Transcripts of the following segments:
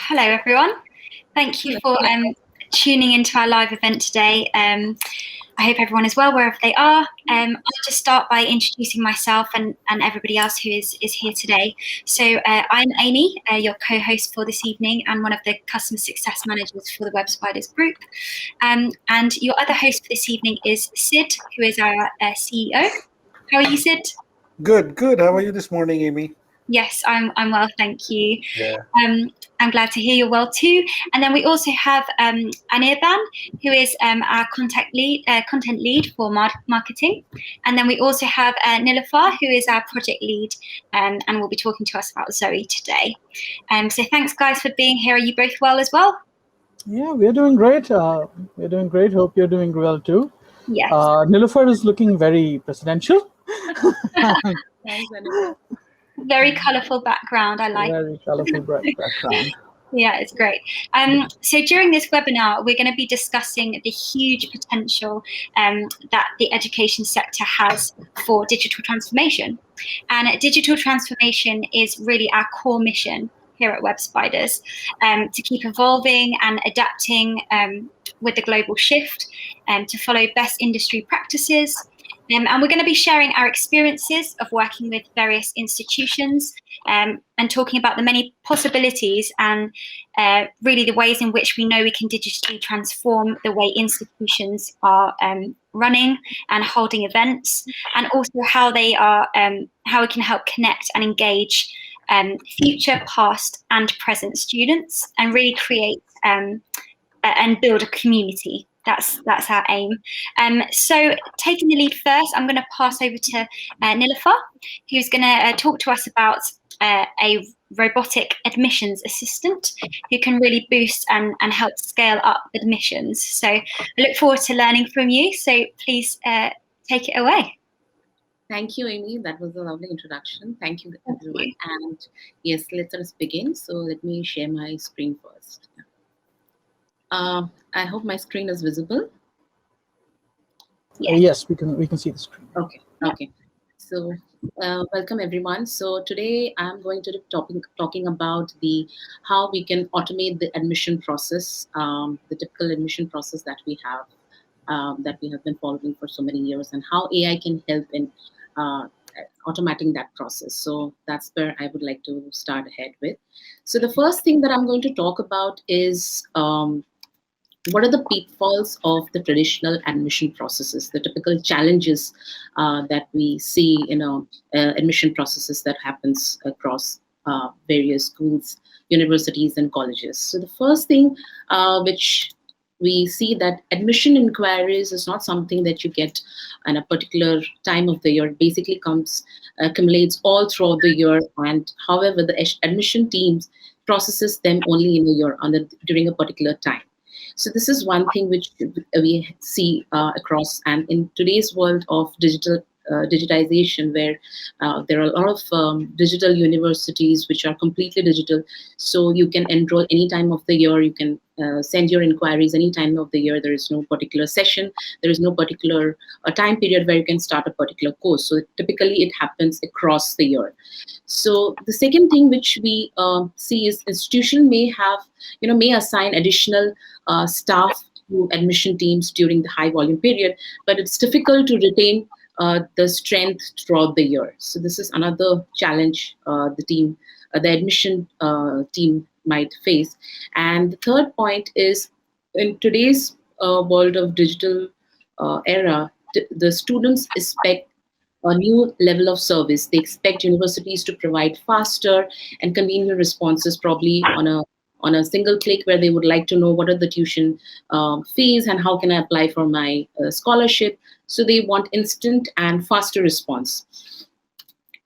Hello, everyone. Thank you for tuning into our live event today. I hope everyone is well wherever they are. I'll just start by introducing myself and everybody else who is here today. So I'm Amy, your co-host for this evening and one of the customer success managers for the Web Spiders group. And your other host for this evening is Sid, who is our CEO. How are you, Sid? Good. How are you this morning, Amy? Yes, I'm well, thank you. Yeah. I'm glad to hear you're well too. And then we also have Anirban, who is our content lead for marketing. And then we also have Nilufar, who is our project lead, and will be talking to us about Zoe today. So thanks, guys, for being here. Are you both well as well? Yeah, we're doing great. We're doing great. Hope you're doing well too. Yes. Nilufar is looking very presidential. Thanks, very colourful background. I like very colourful background. Yeah, it's great. So during this webinar, we're going to be discussing the huge potential that the education sector has for digital transformation. And digital transformation is really our core mission here at Web Spiders, to keep evolving and adapting with the global shift, to follow best industry practices. And we're going to be sharing our experiences of working with various institutions and talking about the many possibilities and really the ways in which we know we can digitally transform the way institutions are running and holding events, and also how they are, how we can help connect and engage future, past, and present students, and really create and build a community. That's our aim. So taking the lead first, I'm going to pass over to Nilufar, who's going to talk to us about a robotic admissions assistant who can really boost and help scale up admissions. So I look forward to learning from you. So please take it away. Thank you, Amy. That was a lovely introduction. Thank you, everyone. And yes, let us begin. So let me share my screen first. I hope my screen is visible. Yes, we can see the screen. Okay. So welcome everyone. So today I'm going to be talking about how we can automate the admission process, the typical admission process that we have been following for so many years, and how AI can help in automating that process. So that's where I would like to start ahead with. So the first thing that I'm going to talk about is what are the pitfalls of the traditional admission processes, the typical challenges that we see in admission processes that happens across various schools, universities, and colleges. So the first thing which we see that admission inquiries is not something that you get in a particular time of the year. It basically accumulates all throughout the year, and however the admission teams processes them only in a year during a particular time. So this is one thing which we see across, and in today's world of digitization, where there are a lot of digital universities which are completely digital. So you can enroll any time of the year. You can send your inquiries any time of the year. There is no particular session. There is no particular time period where you can start a particular course. So typically it happens across the year. So the second thing which we see is institution may assign additional staff to admission teams during the high volume period, but it's difficult to retain the strength throughout the year. So this is another challenge the admission team might face. And the third point is, in today's world of digital era, the students expect a new level of service. They expect universities to provide faster and convenient responses, probably on a single click, where they would like to know what are the tuition fees and how can I apply for my scholarship. So they want instant and faster response.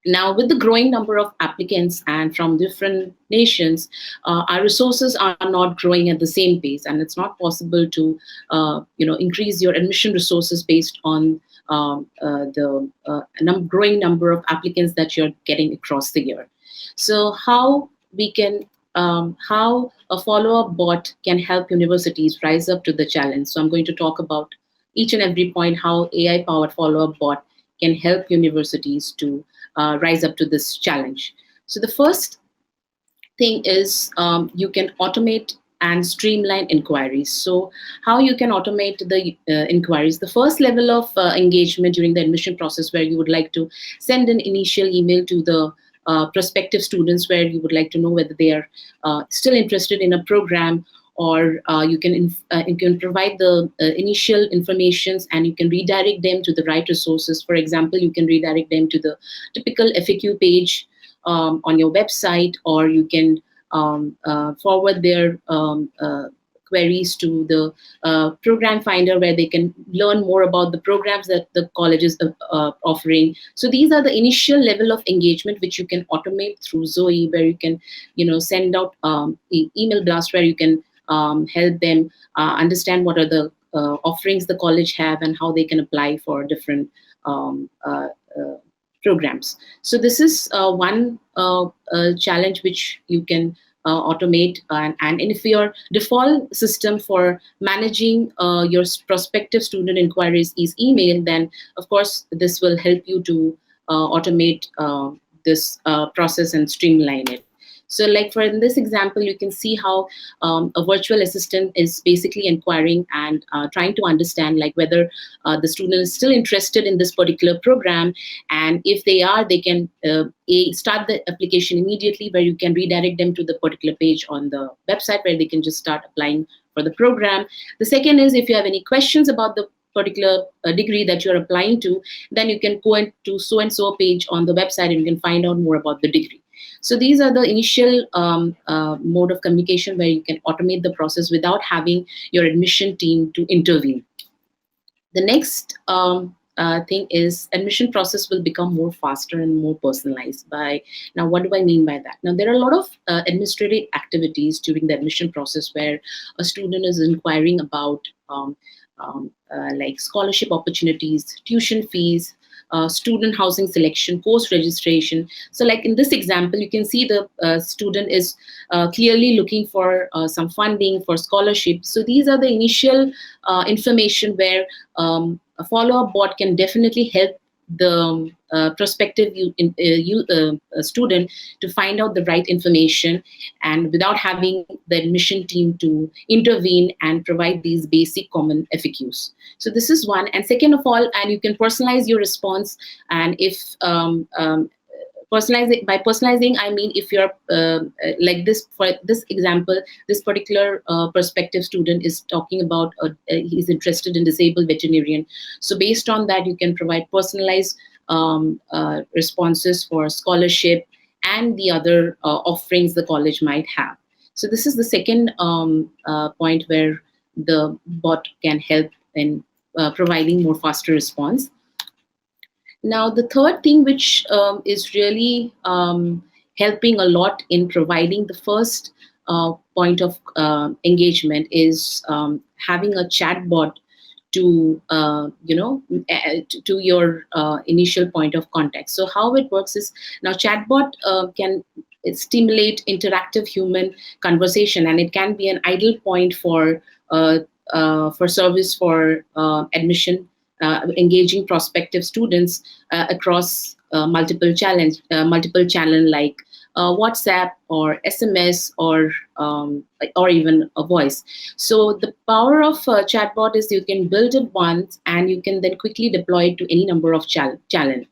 Now, with the growing number of applicants and from different nations, our resources are not growing at the same pace, and it's not possible to increase your admission resources based on the growing number of applicants that you're getting across the year. So how a follow-up bot can help universities rise up to the challenge. So I'm going to talk about each and every point how AI-powered follow-up bot can help universities to rise up to this challenge. So the first thing is you can automate and streamline inquiries. So how you can automate the inquiries? The first level of engagement during the admission process, where you would like to send an initial email to the prospective students, where you would like to know whether they are still interested in a program, or you can provide the initial informations, and you can redirect them to the right resources. For example, you can redirect them to the typical FAQ page on your website, or you can forward their queries to the program finder, where they can learn more about the programs that the college is offering. So these are the initial level of engagement which you can automate through Zoe, where you can send out email blast, where you can help them understand what are the offerings the college have and how they can apply for different programs. So this is one challenge which you can automate. And if your default system for managing your prospective student inquiries is email, then of course this will help you to automate this process and streamline it. So like in this example, you can see how a virtual assistant is basically inquiring and trying to understand like whether the student is still interested in this particular program. And if they are, they can start the application immediately, where you can redirect them to the particular page on the website where they can just start applying for the program. The second is, if you have any questions about the particular degree that you're applying to, then you can go into so-and-so page on the website and you can find out more about the degree. So these are the initial mode of communication where you can automate the process without having your admission team to intervene. The next thing is admission process will become more faster and more personalized. Now, what do I mean by that? Now, there are a lot of administrative activities during the admission process where a student is inquiring about like scholarship opportunities, tuition fees, student housing selection, course registration. So like in this example, you can see the student is clearly looking for some funding for scholarship. So these are the initial information where a follow-up bot can definitely help the prospective student to find out the right information, and without having the admission team to intervene and provide these basic common FAQs. So this is one. And second of all, and you can personalize your response. And if by personalizing, I mean if you're like this, for this example, this particular prospective student is talking about he's interested in disabled veterinarian. So based on that, you can provide personalized responses for scholarship and the other offerings the college might have. So this is the second point where the bot can help in providing more faster response. Now, the third thing which is really helping a lot in providing the first point of engagement is having a chatbot to to your initial point of contact. So how it works is, now chatbot can stimulate interactive human conversation, and it can be an ideal point for service for admission. Engaging prospective students across multiple channel like WhatsApp or SMS or even a voice. So the power of chatbot is you can build it once and you can then quickly deploy it to any number of channel.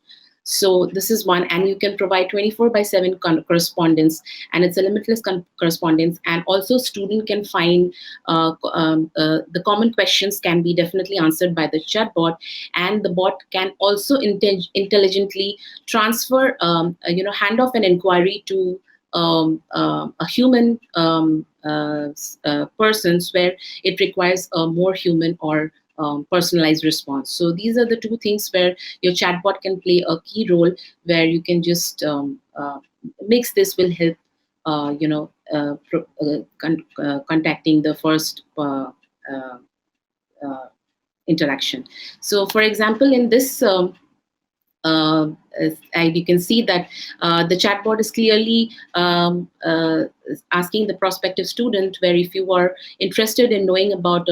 So this is one, and you can provide 24/7 correspondence, and it's a limitless correspondence. And also student can find the common questions can be definitely answered by the chatbot, and the bot can also intelligently transfer, hand off an inquiry to a human persons where it requires a more human or personalized response. So these are the two things where your chatbot can play a key role, where you can just mix this will help, contacting the first interaction. So for example, in this you can see that the chatbot is clearly asking the prospective student, where if you are interested in knowing about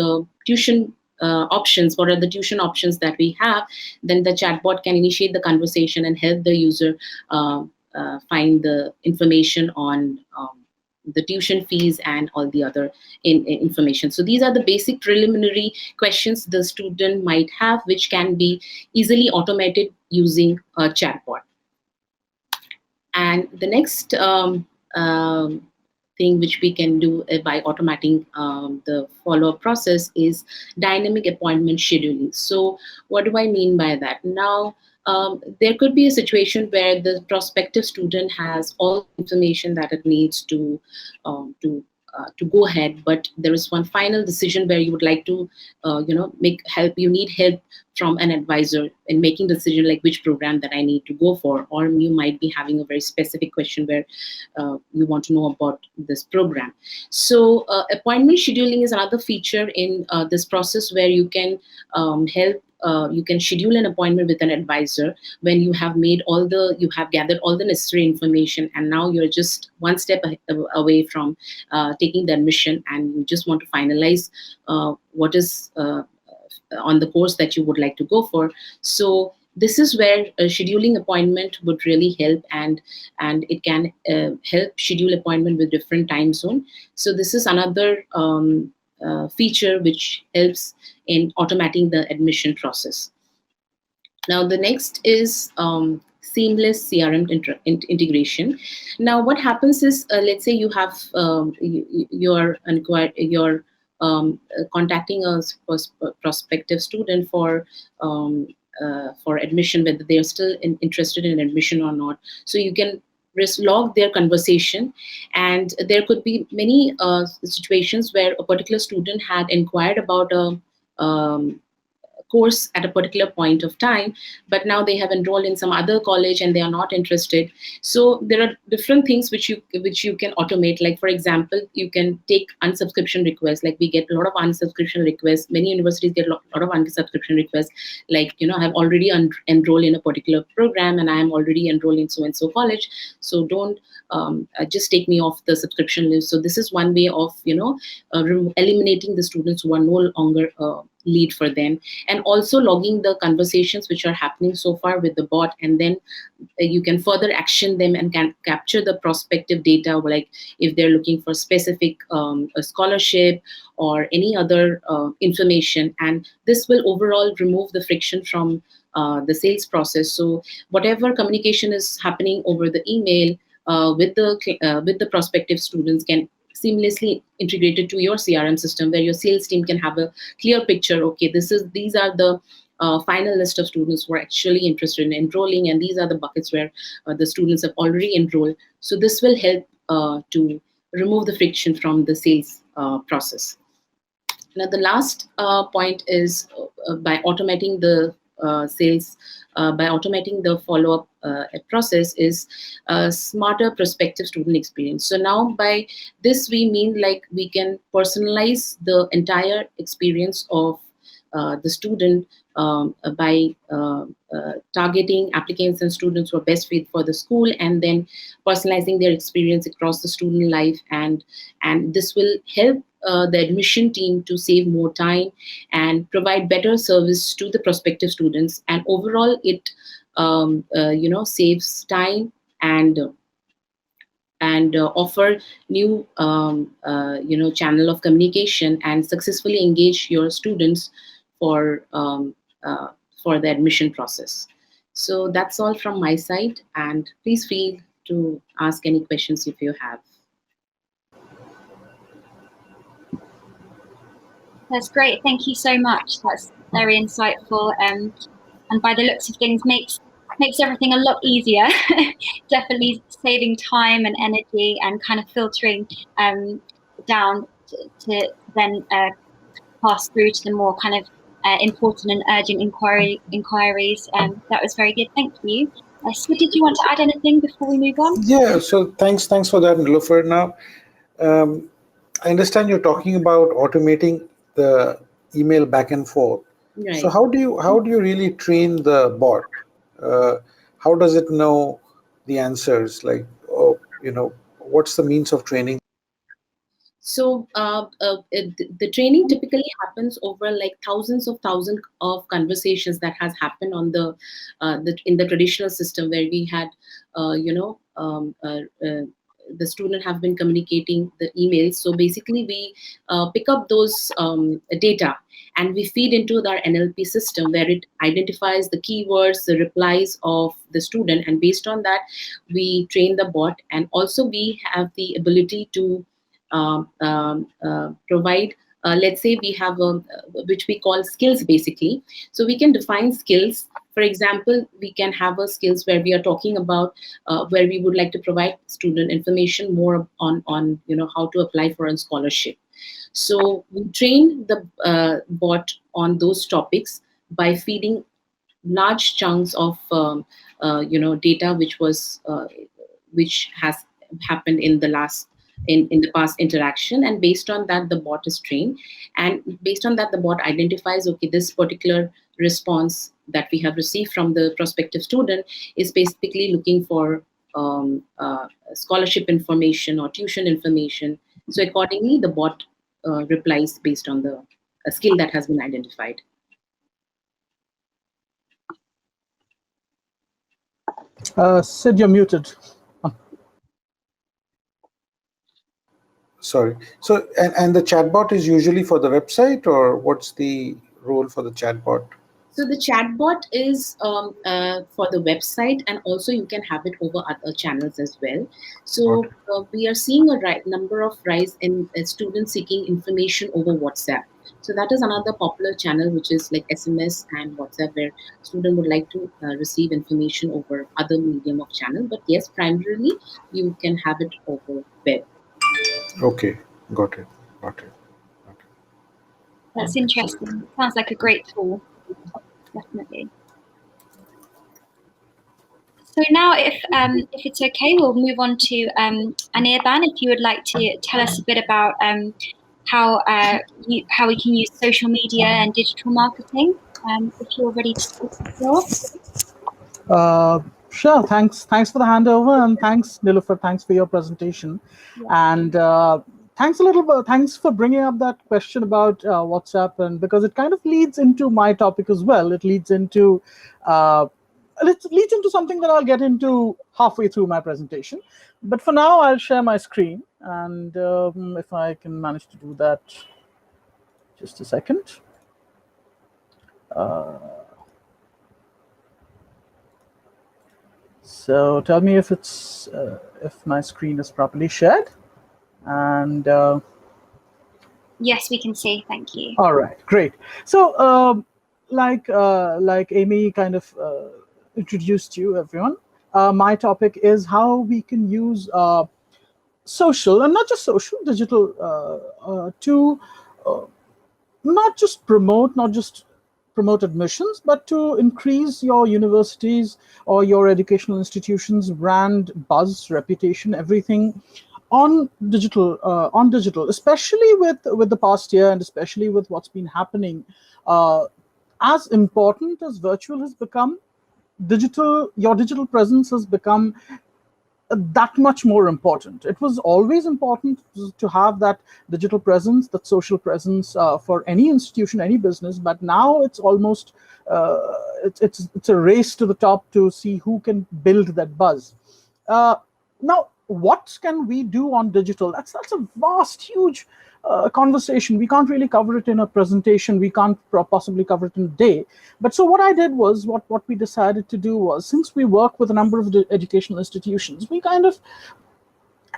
tuition options, what are the tuition options that we have, then the chatbot can initiate the conversation and help the user find the information on the tuition fees and all the other information. So these are the basic preliminary questions the student might have, which can be easily automated using a chatbot. And the next thing which we can do by automating the follow-up process is dynamic appointment scheduling. So what do I mean by that? Now, there could be a situation where the prospective student has all the information that it needs to go ahead, but there is one final decision where you would like to, you need help from an advisor in making decision like which program that I need to go for, or you might be having a very specific question where you want to know about this program. So appointment scheduling is another feature in this process where you can you can schedule an appointment with an advisor when you have gathered all the necessary information, and now you're just one step away from taking the admission, and you just want to finalize what is on the course that you would like to go for. So this is where a scheduling appointment would really help, and it can help schedule appointment with different time zone. So this is another feature which helps in automating the admission process. Now the next is seamless CRM integration. Now what happens is, let's say you have you're contacting a prospective student for admission, whether they are still interested in admission or not. So you can log their conversation, and there could be many situations where a particular student had inquired about a course at a particular point of time, but now they have enrolled in some other college and they are not interested. So there are different things which you can automate. Like for example, you can take unsubscription requests. Like we get a lot of unsubscription requests. Many universities get a lot of unsubscription requests. Like, I have already enrolled in a particular program and I am already enrolled in so and so college. So don't just take me off the subscription list. So this is one way of eliminating the students who are no longer lead for them, and also logging the conversations which are happening so far with the bot, and then you can further action them and can capture the prospective data, like if they're looking for specific a scholarship or any other information, and this will overall remove the friction from the sales process. So whatever communication is happening over the email with the prospective students can seamlessly integrated to your CRM system, where your sales team can have a clear picture. Okay, these are the final list of students who are actually interested in enrolling, and these are the buckets where the students have already enrolled. So this will help to remove the friction from the sales process. Now the last point is by automating the sales, by automating the follow-up process, is smarter prospective student experience. So now by this we mean like we can personalize the entire experience of the student by targeting applicants and students who are best fit for the school, and then personalizing their experience across the student life, and this will help the admission team to save more time and provide better service to the prospective students, and overall it saves time and offer new channel of communication and successfully engage your students for the admission process. So that's all from my side, and please feel to ask any questions if you have. That's great. Thank you so much. That's very insightful, and by the looks of things, makes everything a lot easier. Definitely saving time and energy, and kind of filtering down to then pass through to the more kind of important and urgent inquiries. That was very good. Thank you. Sid, did you want to add anything before we move on? Yeah. So thanks for that, Nilufar. Now, I understand you're talking about automating the email back and forth. Right. So how do you really train the bot? How does it know the answers? Like, what's the means of training? So the training typically happens over like thousands of conversations that has happened on in the traditional system, where we had the student have been communicating the emails. So basically, we pick up those data and we feed into our NLP system where it identifies the keywords, the replies of the student, and based on that, we train the bot. And also, we have the ability to provide. Let's say we have which we call skills basically. So we can define skills. For example, we can have a skills where we are talking about where we would like to provide student information more on how to apply for a scholarship. So we train the bot on those topics by feeding large chunks of data which has happened in the past interaction, and based on that the bot is trained, and based on that the bot identifies, okay, this particular response that we have received from the prospective student is basically looking for scholarship information or tuition information. So accordingly the bot replies based on the skill that has been identified. Sid, you're muted. Sorry. So, and the chatbot is usually for the website, or what's the role for the chatbot? So the chatbot is for the website, and also you can have it over other channels as well. So we are seeing a number of rise in students seeking information over WhatsApp. So that is another popular channel, which is like SMS and WhatsApp, where student would like to receive information over other medium of channel. But yes, primarily you can have it over web. Okay, got it. That's interesting. Sounds like a great tool. Definitely. So now, if it's okay, we'll move on to Anirban. If you would like to tell us a bit about how we can use social media and digital marketing, if you're ready to speak the floor. Sure. Thanks for the handover, and thanks, Nilufar. Thanks for your presentation, and thanks for bringing up that question about WhatsApp, and because it kind of leads into my topic as well. It leads into something that I'll get into halfway through my presentation. But for now, I'll share my screen, and if I can manage to do that, just a second. So tell me if my screen is properly shared, and yes, we can see. Thank you. All right, great. So like Amy kind of introduced you, everyone. My topic is how we can use social, and not just social, digital, to not just promote admissions, but to increase your universities or your educational institutions' brand, buzz, reputation, everything on digital, especially with the past year, and especially with what's been happening. As important as virtual has become, your digital presence has become that much more important. It was always important to have that digital presence, that social presence for any institution, any business. But now it's almost it's a race to the top to see who can build that buzz. Now, what can we do on digital? That's a vast, huge conversation. We can't really cover it in a presentation. We can't possibly cover it in a day. But so what I did was, what we decided to do was, since we work with a number of educational institutions, we kind of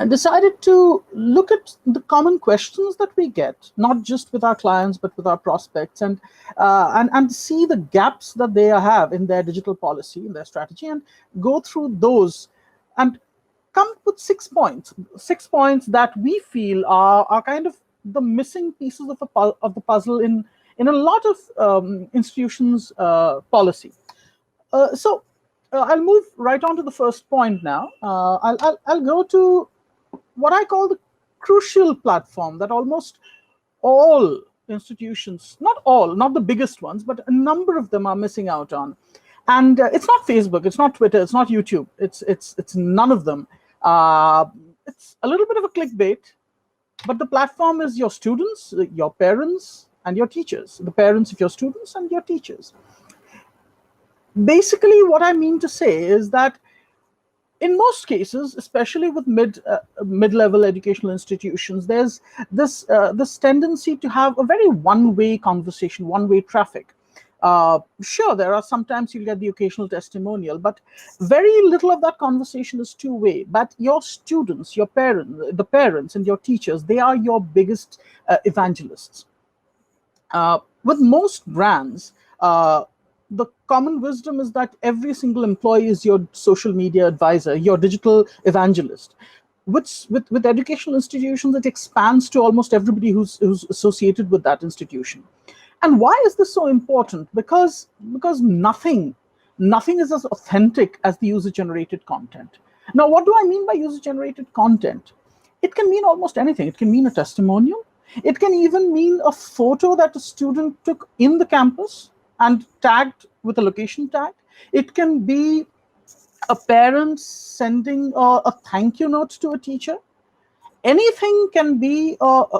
decided to look at the common questions that we get, not just with our clients, but with our prospects, and see the gaps that they have in their digital policy, in their strategy, and go through those and come up with 6 points that we feel are kind of the missing pieces of the puzzle in a lot of institutions' policy. So I'll move right on to the first point now. I'll go to what I call the crucial platform that almost all institutions, not the biggest ones, but a number of them are missing out on. And it's not Facebook, it's not Twitter, it's not YouTube, it's none of them. It's a little bit of a clickbait, but the platform is your students, your parents, and your teachers. The parents of your students and your teachers. Basically, what I mean to say is that in most cases, especially with mid-level educational institutions, there's this tendency to have a very one-way conversation, one-way traffic. Sure, there are sometimes you'll get the occasional testimonial, but very little of that conversation is two-way. But your students, your parents, the parents and your teachers, they are your biggest evangelists. With most brands, the common wisdom is that every single employee is your social media advisor, your digital evangelist. With educational institutions, it expands to almost everybody who's associated with that institution. And why is this so important? Because nothing is as authentic as the user-generated content. Now, what do I mean by user-generated content? It can mean almost anything. It can mean a testimonial. It can even mean a photo that a student took in the campus and tagged with a location tag. It can be a parent sending a thank you note to a teacher. Anything can be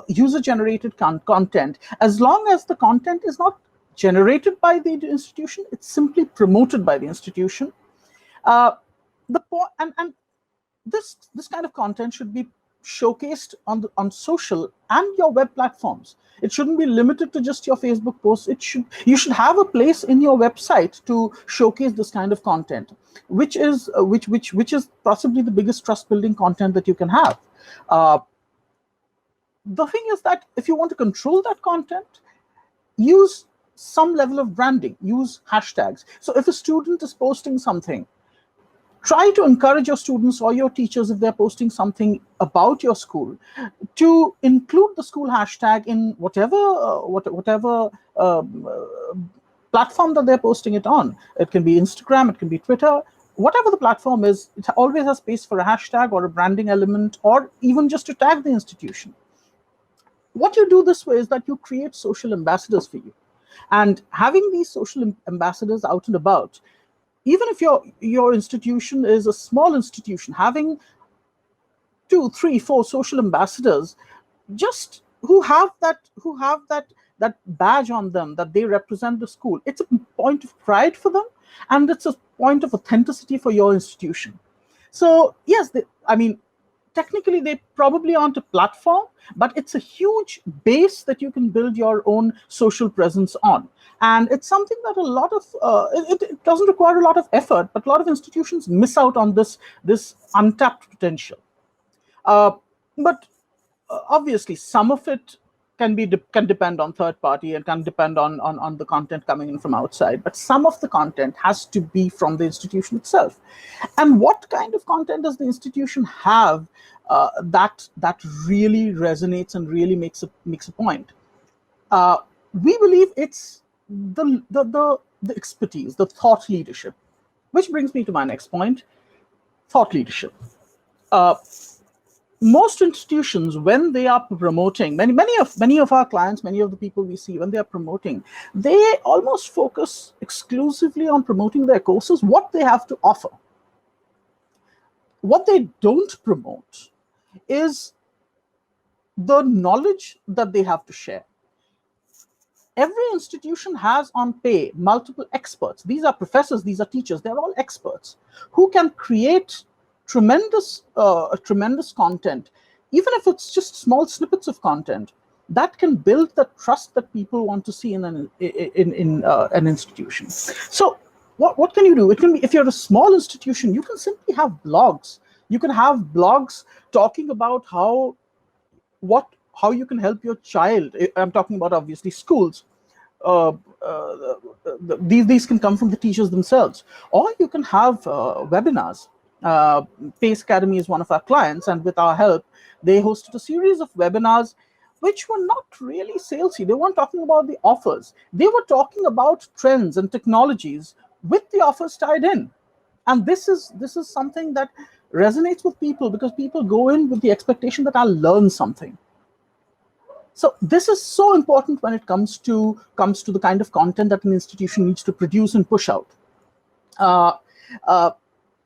user-generated content, as long as the content is not generated by the institution, it's simply promoted by the institution. And this kind of content should be showcased on social and your web platforms. It shouldn't be limited to just your Facebook posts. You should have a place in your website to showcase this kind of content, which is possibly the biggest trust-building content that you can have. The thing is that if you want to control that content, use some level of branding, use hashtags. So if a student is posting something, try to encourage your students or your teachers, if they're posting something about your school, to include the school hashtag in whatever platform that they're posting it on. It can be Instagram, it can be Twitter, whatever the platform is, it always has space for a hashtag or a branding element, or even just to tag the institution. What you do this way is that you create social ambassadors for you. And having these social ambassadors out and about, even if your institution is a small institution, having 2, 3, 4 social ambassadors, just who have that badge on them that they represent the school, it's a point of pride for them, and it's a point of authenticity for your institution. So yes, technically they probably aren't a platform, but it's a huge base that you can build your own social presence on. And it's something that a lot of, it doesn't require a lot of effort, but a lot of institutions miss out on this untapped potential. But obviously some of it can depend on third party and can depend on the content coming in from outside, but some of the content has to be from the institution itself. And what kind of content does the institution have that really resonates and really makes a point? We believe it's the expertise, the thought leadership, which brings me to my next point: thought leadership. Most institutions, when they are promoting, many of our clients, many of the people we see, when they are promoting, they almost focus exclusively on promoting their courses, what they have to offer. What they don't promote is the knowledge that they have to share. Every institution has on pay multiple experts. These are professors, these are teachers, they're all experts who can create tremendous content, even if it's just small snippets of content that can build the trust that people want to see in an institution. So what can you do? It can be, if you're a small institution, you can simply have blogs. You can have blogs talking about how you can help your child. I'm talking about obviously schools. These can come from the teachers themselves, or you can have webinars. Pace Academy is one of our clients, and with our help, they hosted a series of webinars which were not really salesy. They weren't talking about the offers. They were talking about trends and technologies with the offers tied in. And this is something that resonates with people, because people go in with the expectation that I'll learn something. So this is so important when it comes to the kind of content that an institution needs to produce and push out.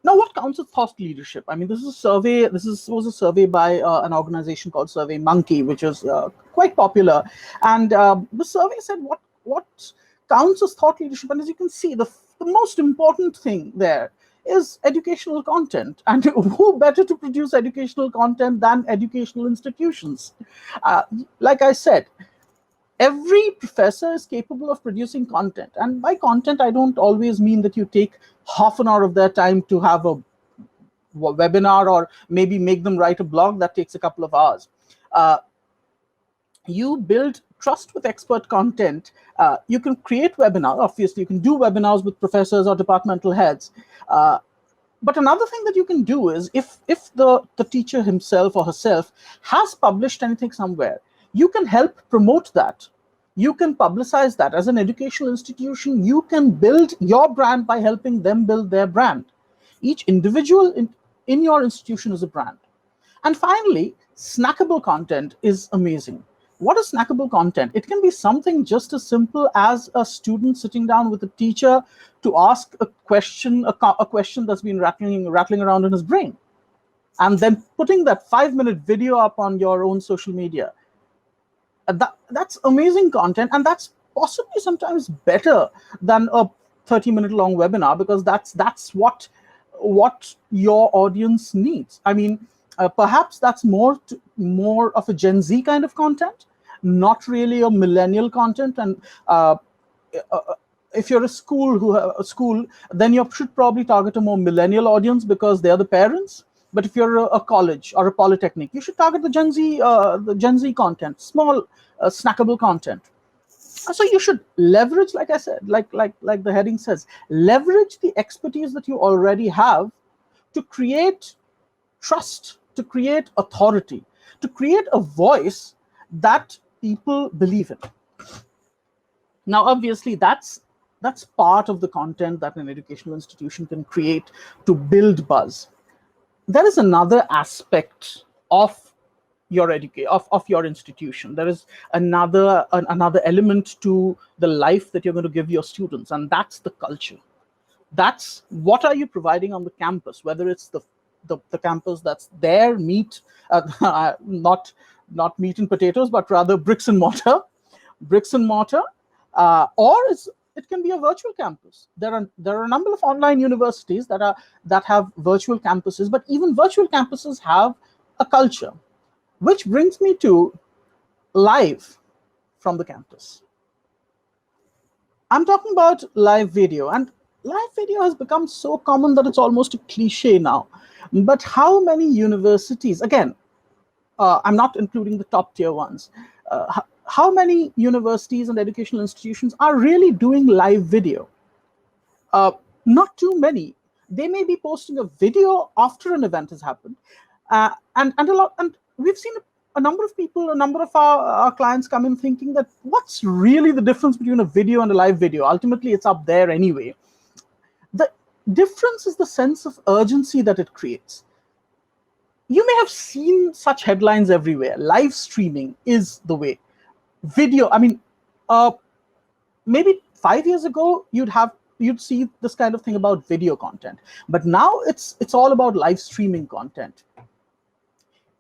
Now, what counts as thought leadership? I mean, this is a survey. This was a survey by an organization called SurveyMonkey, which is quite popular. And the survey said what counts as thought leadership. And as you can see, the most important thing there is educational content. And who better to produce educational content than educational institutions? Like I said, every professor is capable of producing content. And by content, I don't always mean that you take half an hour of their time to have a webinar or maybe make them write a blog that takes a couple of hours. You build trust with expert content. You can create webinars. Obviously, you can do webinars with professors or departmental heads. But another thing that you can do is if the teacher himself or herself has published anything somewhere, you can help promote that. You can publicize that. As an educational institution, you can build your brand by helping them build their brand. Each individual in your institution is a brand. And finally, snackable content is amazing. What is snackable content? It can be something just as simple as a student sitting down with a teacher to ask a question that's been rattling around in his brain, and then putting that 5-minute video up on your own social media. That's amazing content, and that's possibly sometimes better than a 30-minute long webinar, because that's what your audience needs. I mean, perhaps that's more of a Gen Z kind of content, not really a millennial content. And if you're a school, then you should probably target a more millennial audience because they're the parents. But if you're a college or a polytechnic, you should target the Gen Z content, small snackable content. So you should leverage, like I said, like the heading says, leverage the expertise that you already have to create trust, to create authority, to create a voice that people believe in. Now, obviously, that's part of the content that an educational institution can create to build buzz. There is another aspect of your institution. There is another element to the life that you're going to give your students, and that's the culture. That's what are you providing on the campus, whether it's the campus that's there, not meat and potatoes, but rather bricks and mortar, or it can be a virtual campus. There are a number of online universities that have virtual campuses, but even virtual campuses have a culture, which brings me to live from the campus. I'm talking about live video, and live video has become so common that it's almost a cliche now. But how many universities, again, I'm not including the top tier ones, how many universities and educational institutions are really doing live video? Not too many. They may be posting a video after an event has happened, and we've seen a number of our clients come in thinking that what's really the difference between a video and a live video? Ultimately, it's up there anyway. The difference is the sense of urgency that it creates. You may have seen such headlines everywhere. Live streaming is the way. Video, I mean, maybe 5 years ago, you'd see this kind of thing about video content. But now it's all about live streaming content.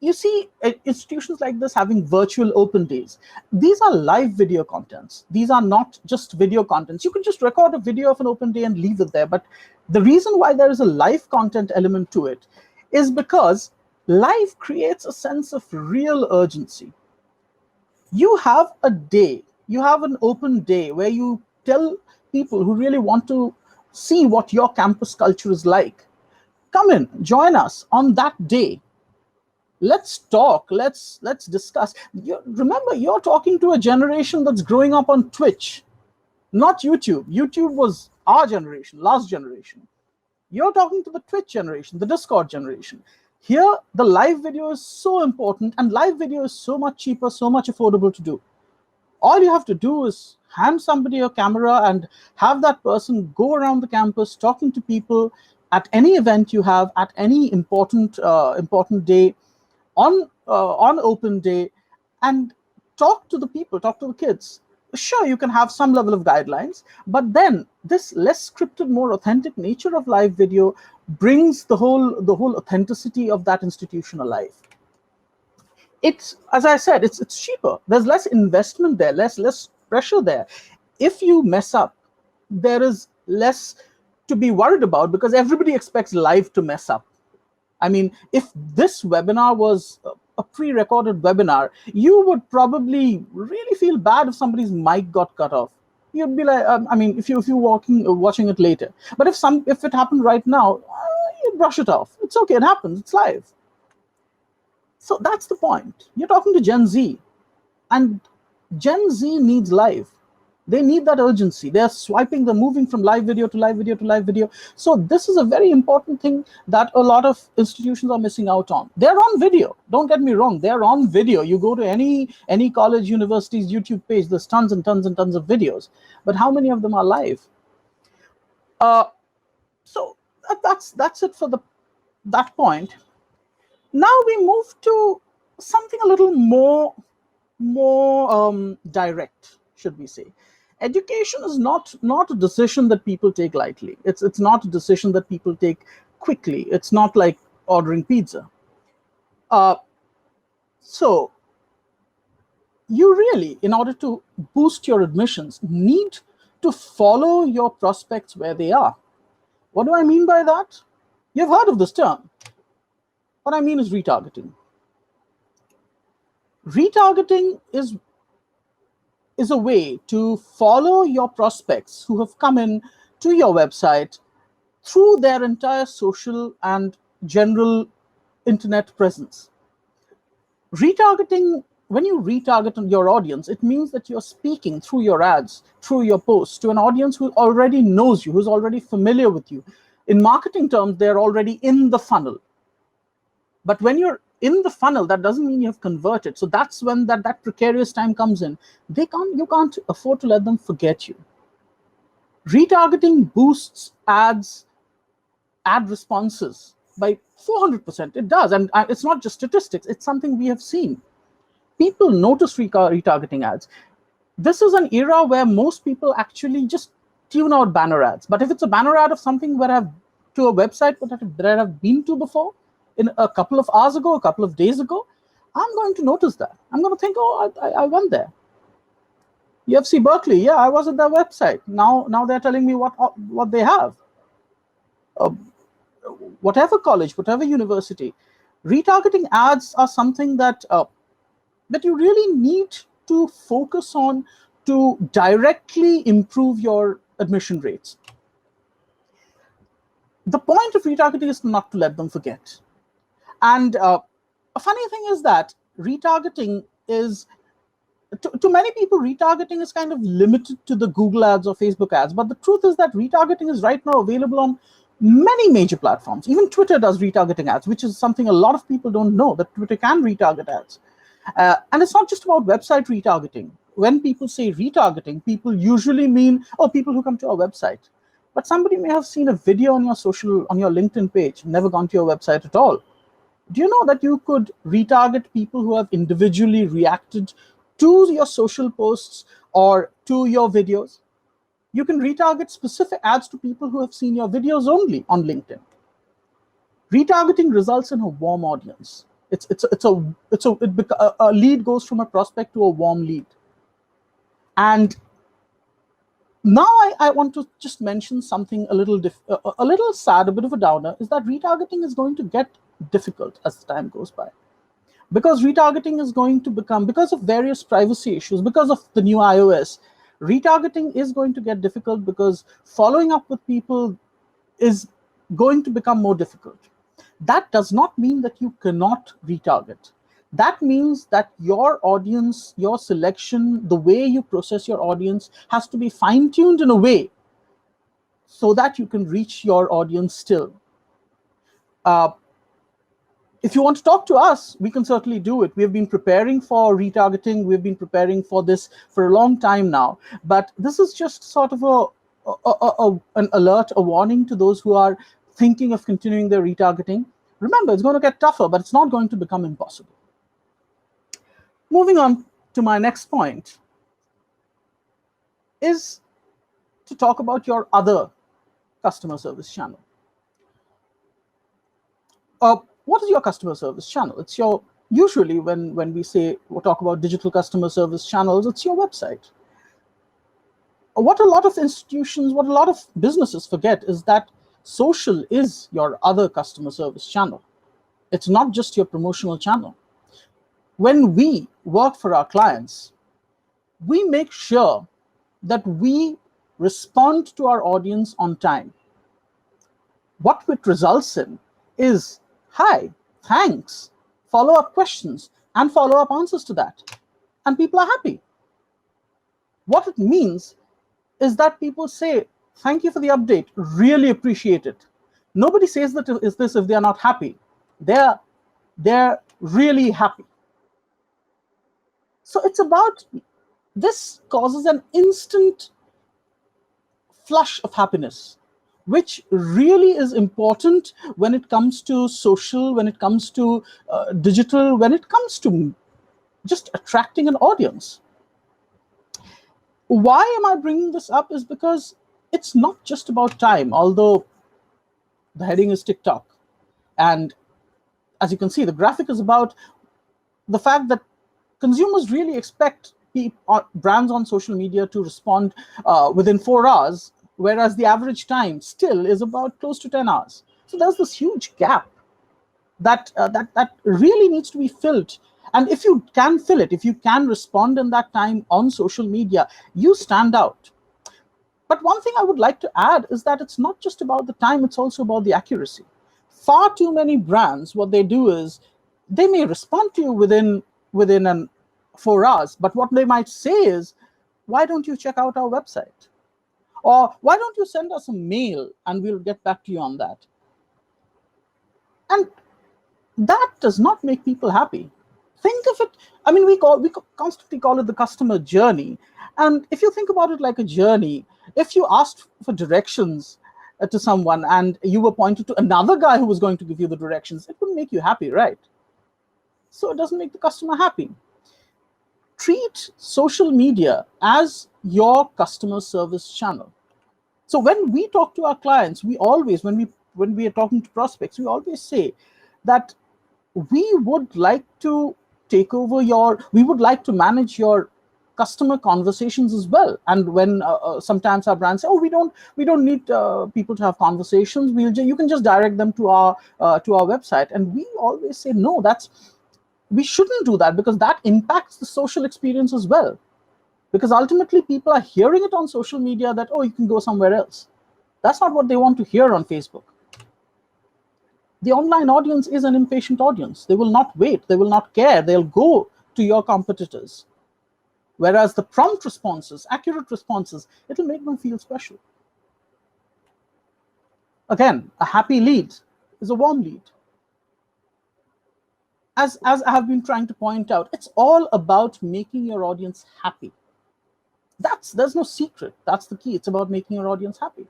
You see institutions like this having virtual open days. These are live video contents. These are not just video contents. You can just record a video of an open day and leave it there. But the reason why there is a live content element to it is because live creates a sense of real urgency. You have a day, you have an open day where you tell people who really want to see what your campus culture is like, come in, join us on that day. Let's talk, let's discuss. Remember, you're talking to a generation that's growing up on Twitch, not YouTube. YouTube was our generation, last generation. You're talking to the Twitch generation, the Discord generation. Here, the live video is so important, and live video is so much cheaper, so much affordable to do. All you have to do is hand somebody a camera and have that person go around the campus talking to people at any event you have, at any important day, on open day, and talk to the people, talk to the kids. Sure, you can have some level of guidelines, but then this less scripted, more authentic nature of live video brings the whole authenticity of that institution alive. It's, as I said, it's cheaper. There's less investment there, less pressure there. If you mess up, there is less to be worried about, because everybody expects live to mess up. I mean, if this webinar was a pre-recorded webinar, you would probably really feel bad if somebody's mic got cut off. You'd be like, I mean, if you're watching it later. But if it happened right now, you brush it off. It's okay. It happens. It's live. So that's the point. You're talking to Gen Z, and Gen Z needs live. They need that urgency. They're swiping, they're moving from live video to live video to live video. So this is a very important thing that a lot of institutions are missing out on. They're on video. Don't get me wrong. They're on video. You go to any college, university's YouTube page, there's tons and tons and tons of videos. But how many of them are live? So that's it for that point. Now we move to something a little more direct, should we say. Education is not a decision that people take lightly. It's not a decision that people take quickly. It's not like ordering pizza. So you really, in order to boost your admissions, need to follow your prospects where they are. What do I mean by that? You've heard of this term. What I mean is retargeting. Retargeting is a way to follow your prospects who have come in to your website through their entire social and general internet presence. Retargeting, when you retarget your audience, it means that you're speaking through your ads, through your posts, to an audience who already knows you, who's already familiar with you. In marketing terms, they're already in the funnel. But when you're in the funnel, that doesn't mean you have converted. So that's when that precarious time comes in. You can't afford to let them forget you. Retargeting boosts ad responses by 400%. It does, and it's not just statistics. It's something we have seen. People notice retargeting ads. This is an era where most people actually just tune out banner ads. But if it's a banner ad of something to a website that I've been to before, in a couple of hours ago, a couple of days ago, I'm going to notice that. I'm going to think, oh, I went there. UFC Berkeley, yeah, I was at their website. Now they're telling me what they have. Whatever college, whatever university, retargeting ads are something that you really need to focus on to directly improve your admission rates. The point of retargeting is not to let them forget. And a funny thing is that retargeting is, to many people, retargeting is kind of limited to the Google ads or Facebook ads. But the truth is that retargeting is right now available on many major platforms. Even Twitter does retargeting ads, which is something a lot of people don't know, that Twitter can retarget ads. And it's not just about website retargeting. When people say retargeting, people usually mean, people who come to our website. But somebody may have seen a video on your LinkedIn page, never gone to your website at all. Do you know that you could retarget people who have individually reacted to your social posts or to your videos? You can retarget specific ads to people who have seen your videos only on LinkedIn. Retargeting results in a warm audience. A lead goes from a prospect to a warm lead. And now I want to just mention something a little sad, a bit of a downer, is that retargeting is going to get difficult as the time goes by. Because retargeting is going to become, because of various privacy issues, because of the new iOS, retargeting is going to get difficult because following up with people is going to become more difficult. That does not mean that you cannot retarget. That means that your audience, your selection, the way you process your audience has to be fine-tuned in a way so that you can reach your audience still. If you want to talk to us, we can certainly do it. We've been preparing for retargeting. We've been preparing for this for a long time now. But this is just sort of an alert, a warning to those who are thinking of continuing their retargeting. Remember, it's going to get tougher, but it's not going to become impossible. Moving on to my next point is to talk about your other customer service channel. What is your customer service channel? It's usually when we talk about digital customer service channels, it's your website. what a lot of institutions, what a lot of businesses forget is that social is your other customer service channel. It's not just your promotional channel. When we work for our clients, we make sure that we respond to our audience on time. What it results in is hi, thanks, follow-up questions, and follow-up answers to that. And people are happy. What it means is that people say, thank you for the update, really appreciate it. Nobody says that is this if they're not happy. They're really happy. So it's about, this causes an instant flush of happiness, which really is important when it comes to social, when it comes to digital, when it comes to just attracting an audience. Why am I bringing this up is because it's not just about time, although the heading is TikTok. And as you can see, the graphic is about the fact that consumers really expect brands on social media to respond within 4 hours, whereas the average time still is about close to 10 hours. So there's this huge gap that really needs to be filled. And if you can fill it, if you can respond in that time on social media, you stand out. But one thing I would like to add is that it's not just about the time, it's also about the accuracy. Far too many brands, what they do is they may respond to you within 4 hours, but what they might say is, why don't you check out our website? Or why don't you send us a mail and we'll get back to you on that? And that does not make people happy. Think of it, I mean, we constantly call it the customer journey. And if you think about it like a journey, if you asked for directions to someone and you were pointed to another guy who was going to give you the directions, it wouldn't make you happy, right? So it doesn't make the customer happy. Treat social media as your customer service channel. So when we talk to our clients, we always, when we are talking to prospects, we always say that we would like to take over we would like to manage your customer conversations as well. And when sometimes our brands say, oh, we don't need people to have conversations, you can just direct them to our website. And we always say, no, we shouldn't do that, because that impacts the social experience as well. Because ultimately people are hearing it on social media that, oh, you can go somewhere else. That's not what they want to hear on Facebook. The online audience is an impatient audience. They will not wait. They will not care. They'll go to your competitors. Whereas the prompt responses, accurate responses, it'll make them feel special. Again, a happy lead is a warm lead. As I have been trying to point out, it's all about making your audience happy. There's no secret. That's the key. It's about making your audience happy.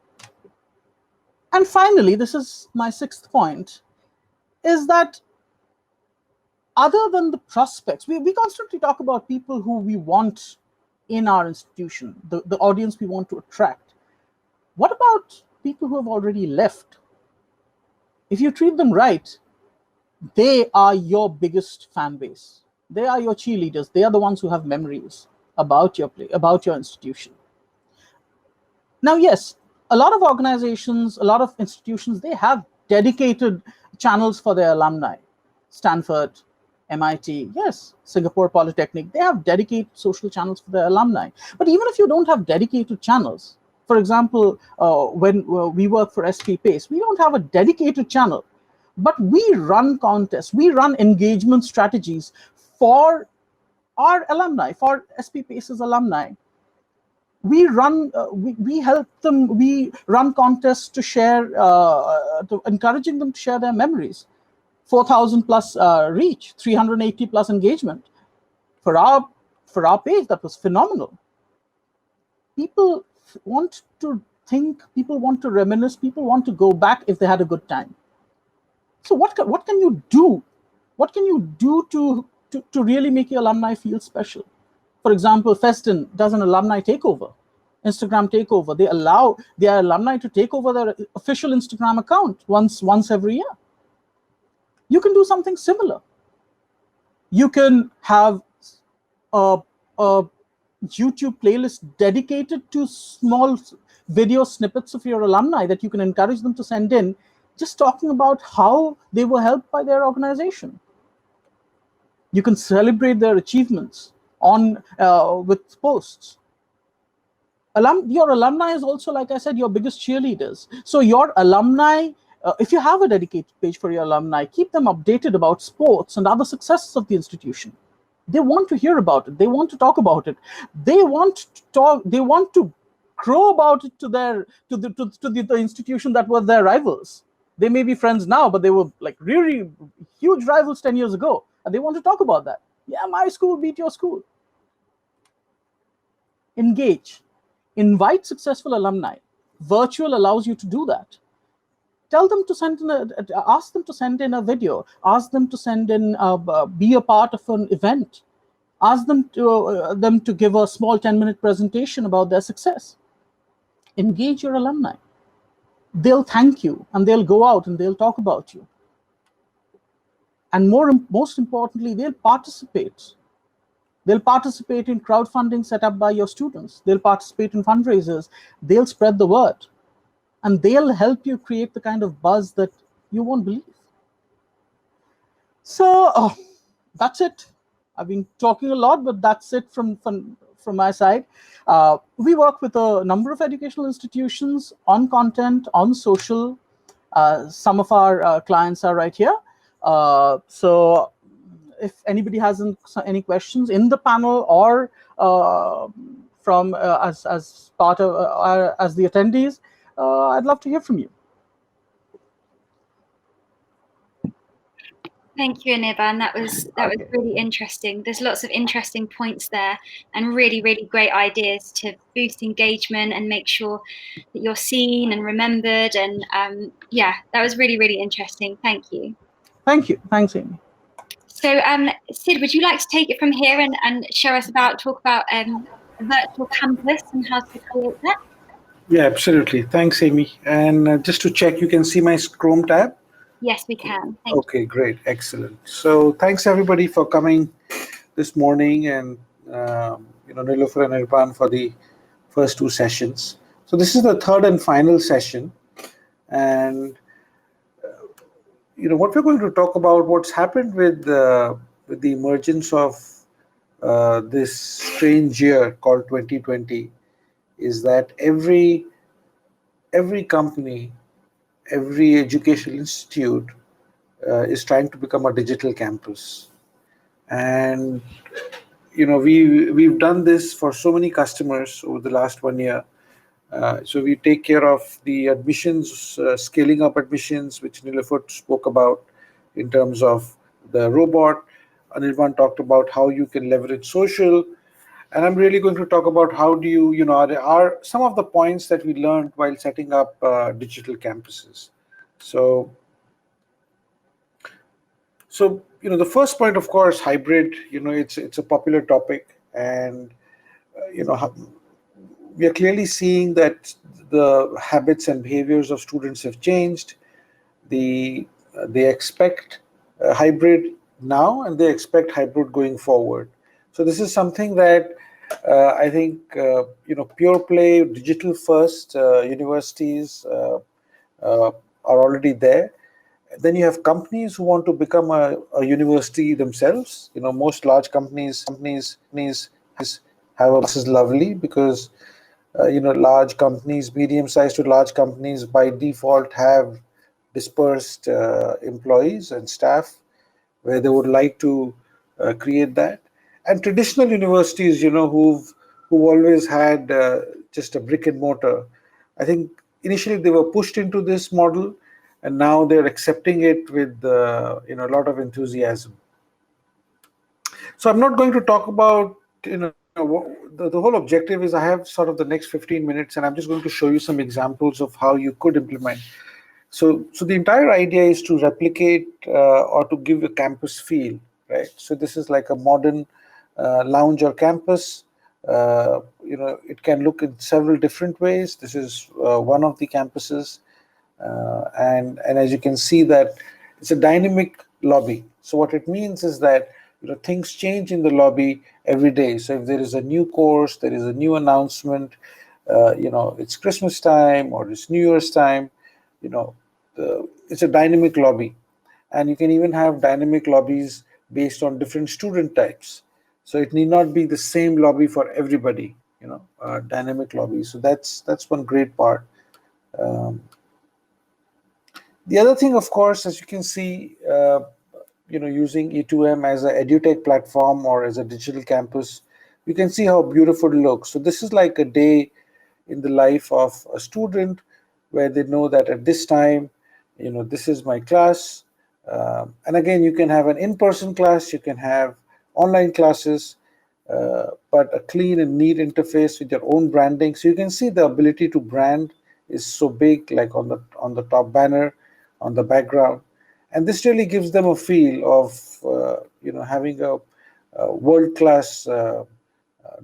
And finally, this is my 6th point, is that other than the prospects, we constantly talk about people who we want in our institution, the audience we want to attract. What about people who have already left? If you treat them right, they are your biggest fan base. They are your cheerleaders. They are the ones who have memories about your play, about your institution. Now, yes, a lot of organizations, a lot of institutions, they have dedicated channels for their alumni. Stanford, MIT, yes, Singapore Polytechnic, they have dedicated social channels for their alumni. But even if you don't have dedicated channels, for example, when we work for SP Pace, we don't have a dedicated channel, but we run contests, we run engagement strategies for our alumni, for SP Pace's alumni. We run, we help them, we run contests to share, to encouraging them to share their memories. 4,000 plus reach, 380 plus engagement. For our page, that was phenomenal. People want to think, people want to reminisce, people want to go back if they had a good time. So what can you do? What can you do to really make your alumni feel special? For example, Festin does an alumni takeover, Instagram takeover. They allow their alumni to take over their official Instagram account once every year. You can do something similar. You can have a YouTube playlist dedicated to small video snippets of your alumni that you can encourage them to send in, just talking about how they were helped by their organization. You can celebrate their achievements on with posts. Your alumni is also, like I said, your biggest cheerleaders. So your alumni, if you have a dedicated page for your alumni, keep them updated about sports and other successes of the institution. They want to hear about it. They want to talk about it. They want to talk. They want to crow about it to the institution that was their rivals. They may be friends now, but they were like really huge rivals 10 years ago, and they want to talk about that. Yeah, my school beat your school. Engage. Invite successful alumni. Virtual allows you to do that. Tell them to send in ask them to send in a video. Ask them to send in, be a part of an event. Ask them to give a small 10-minute presentation about their success. Engage your alumni. They'll thank you, and they'll go out and they'll talk about you. And most importantly, they'll participate. They'll participate in crowdfunding set up by your students. They'll participate in fundraisers. They'll spread the word. And they'll help you create the kind of buzz that you won't believe. So that's it. I've been talking a lot, but that's it from my side. We work with a number of educational institutions on content, on social. Some of our clients are right here. So if anybody has any questions in the panel or from as part of as the attendees, I'd love to hear from you. Thank you, Anirban. That was really interesting. There's lots of interesting points there, and really, really great ideas to boost engagement and make sure that you're seen and remembered. And yeah, that was really, really interesting. Thank you. Thank you. Thanks, Amy. So, Sid, would you like to take it from here and talk about a virtual campus and how to create that? Yeah, absolutely. Thanks, Amy. And just to check, you can see my Chrome tab? Yes, we can. Thank Okay, great. Excellent. So thanks, everybody, for coming this morning, and Nilufar and Anirban for the first two sessions. So this is the third and final session. And what we're going to talk about, what's happened with the emergence of this strange year called 2020, is that every company, every educational institute is trying to become a digital campus. And we've done this for so many customers over the last 1 year. So we take care of the admissions, scaling up admissions, which Nilufar spoke about in terms of the robot. Anirban talked about how you can leverage social. And I'm really going to talk about how do you, are some of the points that we learned while setting up digital campuses. So the first point, of course, hybrid. It's a popular topic, and we are clearly seeing that the habits and behaviors of students have changed. They expect hybrid now, and they expect hybrid going forward. So this is something that I think pure play, digital first universities are already there. Then you have companies who want to become a university themselves. Most large companies have this is lovely because large companies, medium-sized to large companies, by default have dispersed employees and staff where they would like to create that. And traditional universities, who've always had just a brick and mortar, I think initially they were pushed into this model, and now they're accepting it with a lot of enthusiasm. So I'm not going to talk about the whole objective is I have sort of the next 15 minutes, and I'm just going to show you some examples of how you could implement. So the entire idea is to replicate or to give a campus feel, right? So this is like a modern lounge or campus. It can look in several different ways. This is one of the campuses, and as you can see that it's a dynamic lobby. So what it means is that things change in the lobby every day. So if there is a new course, there is a new announcement, it's Christmas time or it's New Year's time, it's a dynamic lobby. And you can even have dynamic lobbies based on different student types. So it need not be the same lobby for everybody, dynamic lobby. So that's one great part. The other thing, of course, as you can see, using E2M as an edutech platform or as a digital campus, you can see how beautiful it looks. So this is like a day in the life of a student where they know that at this time, this is my class. And again, you can have an in-person class, you can have online classes, but a clean and neat interface with your own branding. So you can see the ability to brand is so big, like on the top banner, on the background. And this really gives them a feel of having a world-class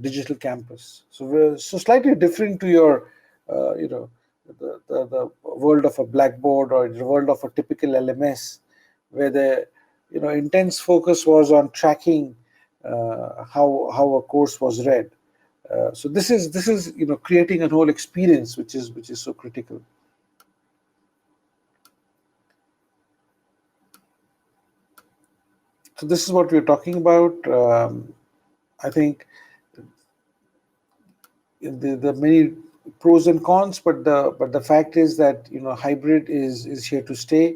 digital campus. So we're so slightly different to your the world of a blackboard or the world of a typical LMS, where the intense focus was on tracking how a course was read. So this is creating a whole experience which is so critical. So this is what we're talking about. I think the many pros and cons, but the fact is that hybrid is here to stay,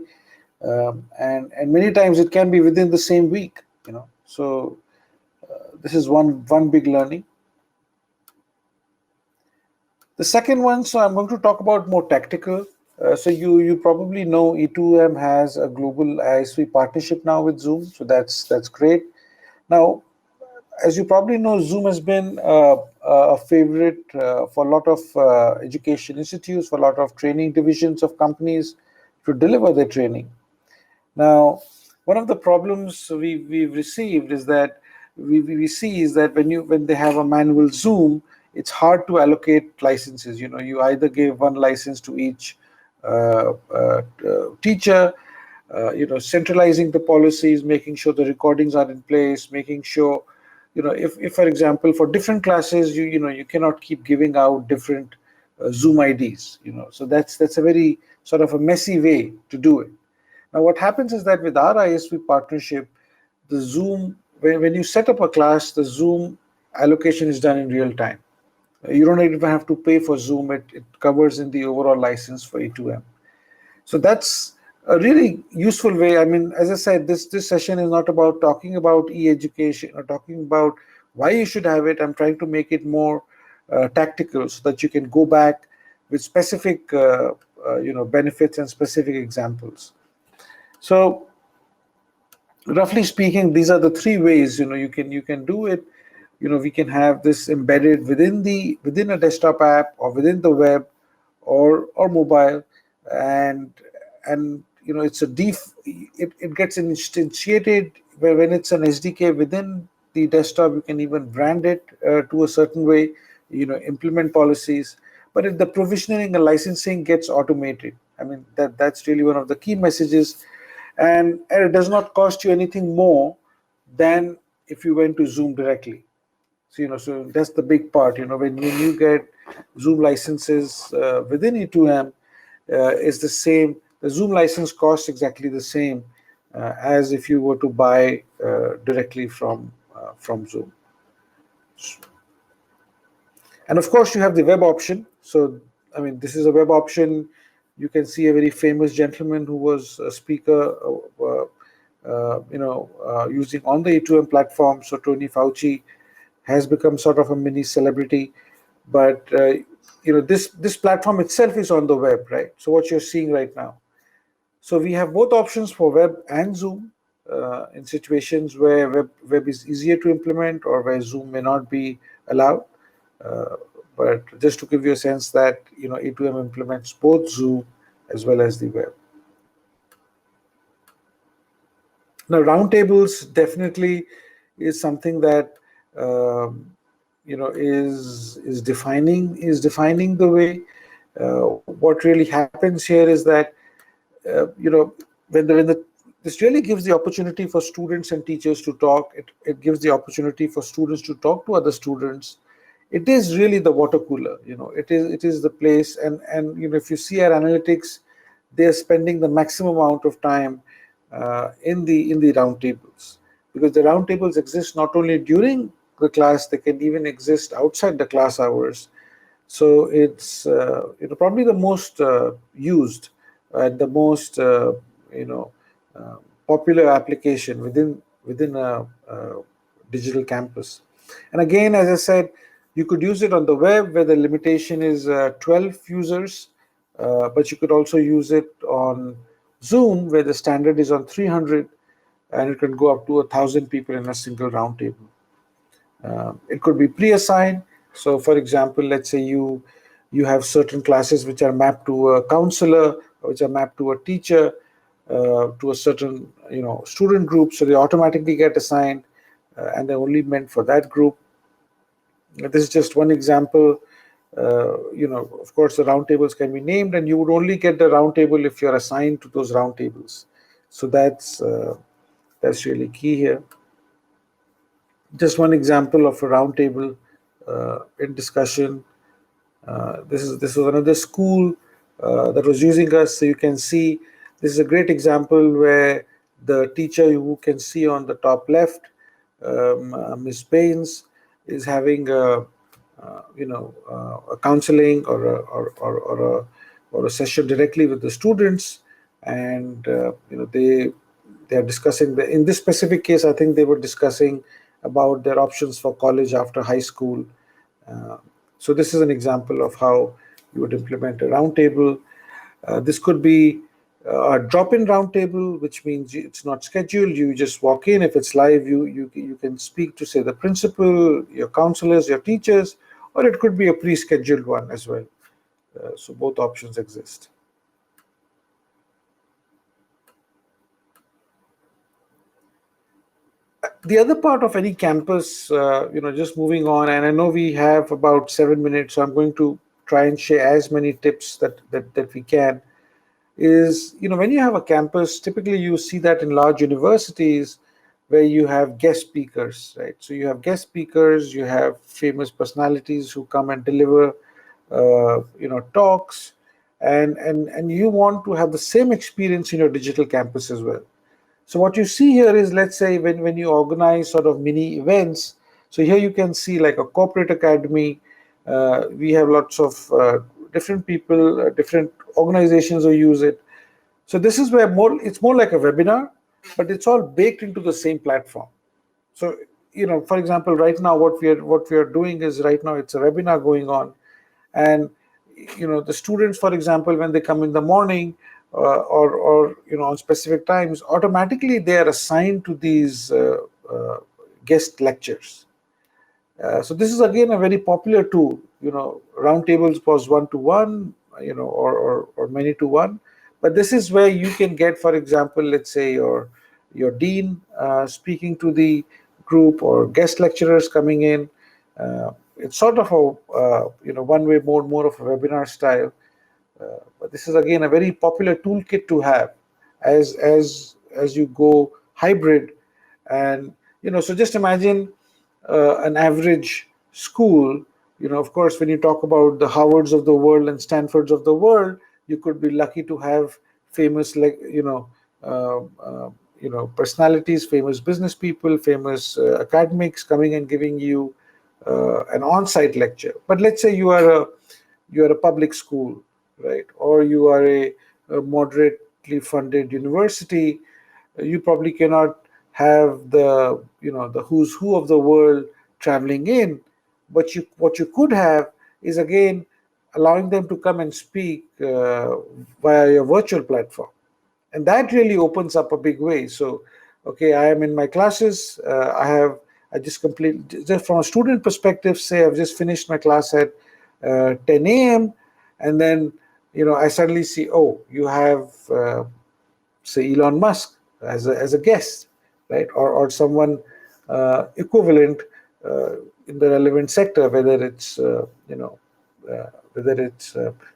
and many times it can be within the same week. So this is one big learning. The second one, so I'm going to talk about more tactical. So you probably know E2M has a global ISV partnership now with Zoom, so that's great. Now, as you probably know, Zoom has been a favorite for a lot of education institutes, for a lot of training divisions of companies to deliver their training. Now, one of the problems we've received is that we see is that when they have a manual Zoom, it's hard to allocate licenses. You either give one license to each teacher, centralizing the policies, making sure the recordings are in place, making sure, if for example, for different classes, you cannot keep giving out different Zoom IDs, so that's a very sort of a messy way to do it. Now, what happens is that with our ISV partnership, the Zoom, when you set up a class, the Zoom allocation is done in real time. You don't even have to pay for Zoom. It covers in the overall license for E2M. So that's a really useful way. I mean, as I said, this session is not about talking about e-education or talking about why you should have it. I'm trying to make it more tactical so that you can go back with specific benefits and specific examples. So roughly speaking, these are the three ways you can do it. We can have this embedded within a desktop app or within the web or mobile, and it's it gets instantiated when it's an SDK within the desktop. You can even brand it to a certain way, implement policies, but if the provisioning and licensing gets automated, I mean that's really one of the key messages, and it does not cost you anything more than if you went to Zoom directly. So that's the big part. When you get Zoom licenses within E2M, is the same. The Zoom license costs exactly the same as if you were to buy directly from Zoom. And of course, you have the web option. So I mean, this is a web option. You can see a very famous gentleman who was a speaker, using on the E2M platform. So Tony Fauci has become sort of a mini celebrity, but this platform itself is on the web, right? So what you're seeing right now. So we have both options for web and Zoom in situations where web is easier to implement or where Zoom may not be allowed. But just to give you a sense that E2M implements both Zoom as well as the web. Now, roundtables definitely is something that is defining the way. What really happens here is that when this really gives the opportunity for students and teachers to talk. It gives the opportunity for students to talk to other students. It is really the water cooler, it is the place. And if you see our analytics, they're spending the maximum amount of time in the roundtables, because the roundtables exist not only during the class, they can even exist outside the class hours. So it's probably the most used and the most you know uh, popular application within a digital campus. And again, as I said, you could use it on the web where the limitation is 12 users, but you could also use it on Zoom where the standard is on 300, and it can go up to 1,000 people in a single roundtable. It could be pre-assigned. So, for example, let's say you have certain classes which are mapped to a counselor, which are mapped to a teacher, to a certain student group. So they automatically get assigned, and they're only meant for that group. This is just one example. Of course, the roundtables can be named, and you would only get the roundtable if you're assigned to those roundtables. So that's really key here. Just one example of a roundtable in discussion. This was another school that was using us. So you can see this is a great example where the teacher, who can see on the top left, Ms. Baines, is having a counseling or a session directly with the students, and they are discussing in this specific case. I think they were discussing about their options for college after high school. So this is an example of how you would implement a roundtable. This could be a drop-in roundtable, which means it's not scheduled. You just walk in. If it's live, you can speak to, say, the principal, your counselors, your teachers, or it could be a pre-scheduled one as well. So both options exist. The other part of any campus, just moving on, and I know we have about 7 minutes, so I'm going to try and share as many tips that we can, is, when you have a campus, typically you see that in large universities where you have guest speakers, right? So you have guest speakers, you have famous personalities who come and deliver, talks, and you want to have the same experience in your digital campus as well. So what you see here is, let's say, when you organize sort of mini events. So here you can see like a corporate academy. We have lots of different people, different organizations who use it. So this is where it's more like a webinar, but it's all baked into the same platform. So, for example, right now what we are doing is, right now it's a webinar going on, and the students, for example, when they come in the morning, or on specific times, automatically they are assigned to these guest lectures. So this is again a very popular tool. Roundtables was 1-to-1, or many to one, but this is where you can get, for example, let's say your dean speaking to the group, or guest lecturers coming in. It's sort of a one way more of a webinar style. But this is again a very popular toolkit to have as you go hybrid. And so just imagine an average school. Of course, when you talk about the Harvards of the world and Stanfords of the world, you could be lucky to have famous, personalities, famous business people, famous academics coming and giving you an on-site lecture. But let's say you are a public school, right? Or you are a moderately funded university. You probably cannot have the who's who of the world traveling in, but what you could have is, again, allowing them to come and speak via your virtual platform, and that really opens up a big way. So, okay, I am in my classes. I just from a student perspective, say I've just finished my class at 10 a.m. and then I suddenly see, oh, you have say Elon Musk as a guest, right? Or someone equivalent in the relevant sector, whether it's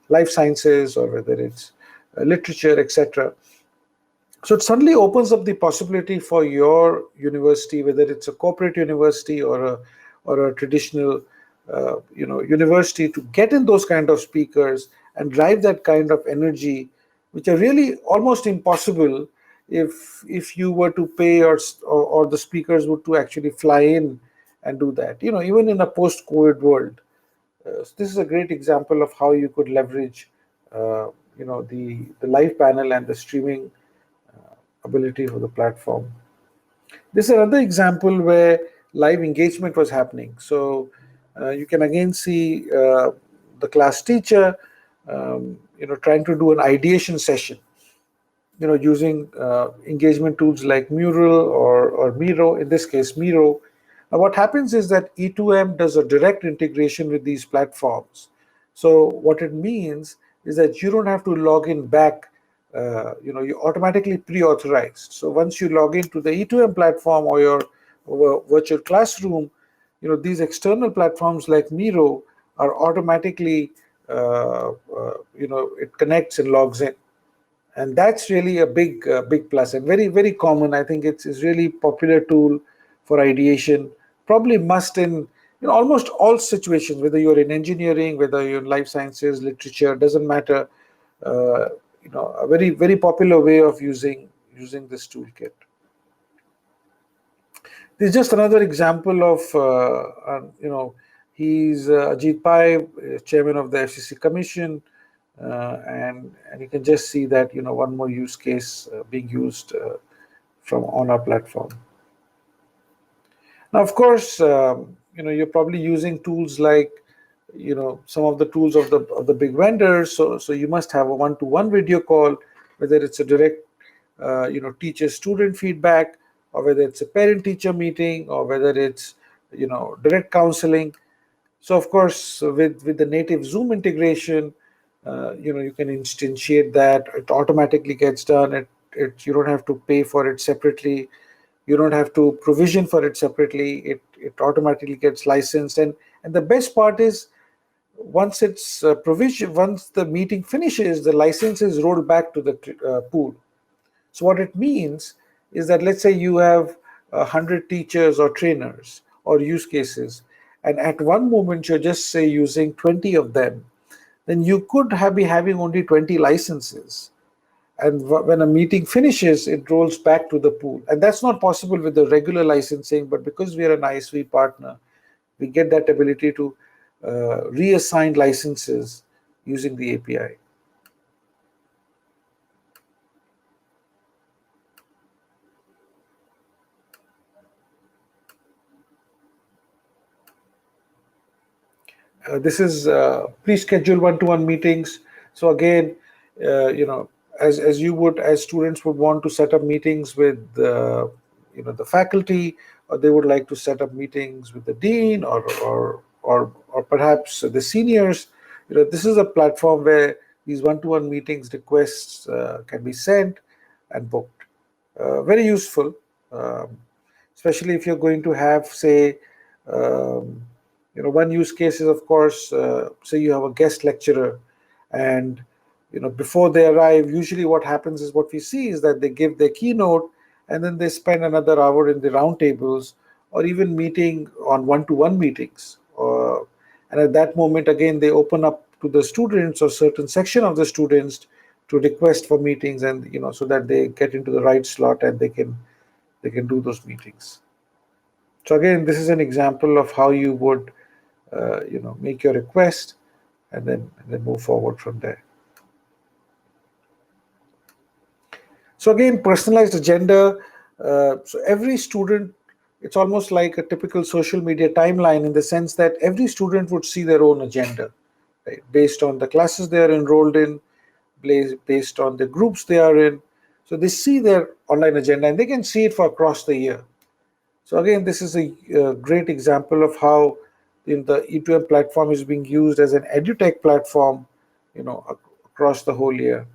life sciences, or whether it's literature, etc. So it suddenly opens up the possibility for your university, whether it's a corporate university or a traditional university, to get in those kind of speakers and drive that kind of energy, which are really almost impossible if you were to pay or the speakers were to actually fly in and do that. Even in a post-COVID world, this is a great example of how you could leverage the live panel and the streaming ability of the platform. This is another example where live engagement was happening. So you can again see the class teacher, trying to do an ideation session, using engagement tools like Mural or Miro, in this case Miro. What happens is that E2M does a direct integration with these platforms. So what it means is that you don't have to log in back. You're automatically pre-authorized. So once you log into the E2M platform or your virtual classroom, these external platforms like Miro are automatically, it connects and logs in. And that's really a big plus and very, very common. I think it's really popular tool for ideation, probably must in almost all situations, whether you're in engineering, whether you're in life sciences, literature, doesn't matter. A very, very popular way of using this toolkit. This is just another example of he's Ajit Pai, chairman of the FCC Commission. And you can just see that one more use case being used from on our platform. Now, of course, you're probably using tools like some of the tools of the big vendors. So you must have a one-to-one video call, whether it's a direct teacher-student feedback, or whether it's a parent-teacher meeting, or whether it's direct counseling. So of course, with the native Zoom integration, you can instantiate that. It automatically gets done. You don't have to pay for it separately. You don't have to provision for it separately. It automatically gets licensed. And the best part is, once it's provision, once the meeting finishes, the license is rolled back to the pool. So what it means is that, let's say you have 100 teachers or trainers or use cases, and at one moment you're just say using 20 of them, then you could be having only 20 licenses. And when a meeting finishes, it rolls back to the pool. And that's not possible with the regular licensing, but because we are an ISV partner, we get that ability to reassign licenses using the API. This is please schedule one-to-one meetings. So again, as you would, as students would want to set up meetings with the faculty, or they would like to set up meetings with the dean or perhaps the seniors. This is a platform where these one-to-one meetings requests can be sent and booked. Very useful, especially if you're going to have, say, one use case is, of course, say you have a guest lecturer, and before they arrive, usually what happens is, what we see is that they give their keynote, and then they spend another hour in the roundtables, or even meeting on one-to-one meetings. And at that moment, again, they open up to the students or certain section of the students to request for meetings, and so that they get into the right slot and they can do those meetings. So again, this is an example of how you would make your request and then move forward from there. So again, personalized agenda. So every student, it's almost like a typical social media timeline, in the sense that every student would see their own agenda, right, based on the classes they are enrolled in, based on the groups they are in. So they see their online agenda, and they can see it for across the year. So again, this is a great example of how the E2M platform is being used as an edutech platform, across the whole year.